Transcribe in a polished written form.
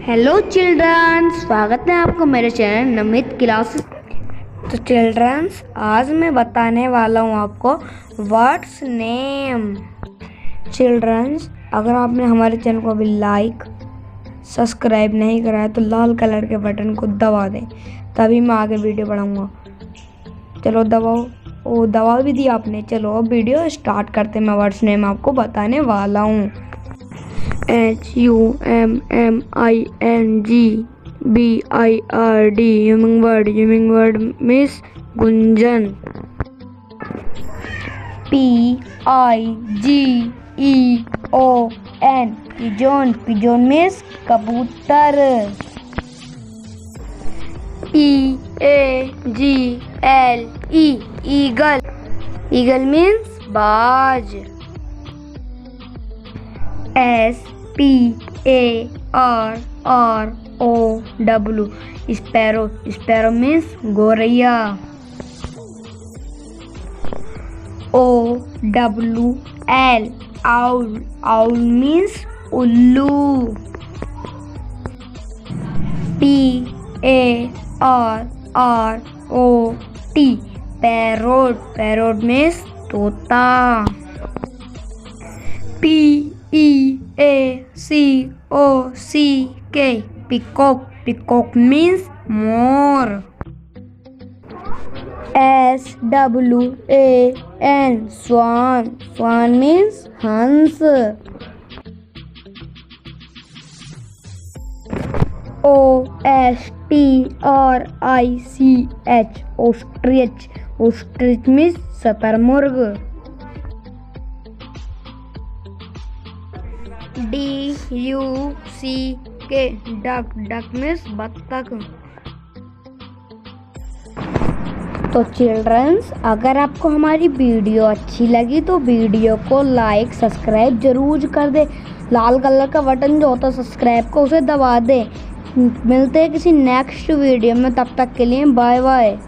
Hello children, स्वागत है आपको मेरे चैनल नमित क्लासेस। तो चिल्ड्रंस, आज मैं बताने वाला हूँ आपको व्हाट्स नेम। चिल्ड्रंस, अगर आपने हमारे चैनल को अभी लाइक सब्सक्राइब नहीं करा है तो लाल कलर के बटन को दबा दें, तभी मैं आगे वीडियो बढ़ाऊँगा। चलो दबाओ। ओ, दबा भी दिया आपने। चलो अब वीडियो स्टार्ट करते हैं। मैं व्हाट्स नेम आपको बताने वाला हूँ। HUMMINGBIRD hummingbird मिस गुंजन। PIGEON पिजोन मिस कबूतर। EAGLE ईगल मीन्स बाज। SPARROW स्पैरो मीन्स गोरैया। OWL आउल मीन्स उल्लू। PARROT पैरोट मीन्स तोता। PEACOCK पिकॉक मीन्स मोर। SWAN स्वान मीन्स हंस। OSTRICH ओस्ट्रिच मीन्स शतरमुर्ग। DUCK डक मीन्स बत्तख। तो चिल्ड्रंस, अगर आपको हमारी वीडियो अच्छी लगी तो वीडियो को लाइक सब्सक्राइब जरूर कर दे। लाल कलर का बटन जो होता है सब्सक्राइब को, उसे दबा दे। मिलते हैं किसी नेक्स्ट वीडियो में, तब तक के लिए बाय बाय।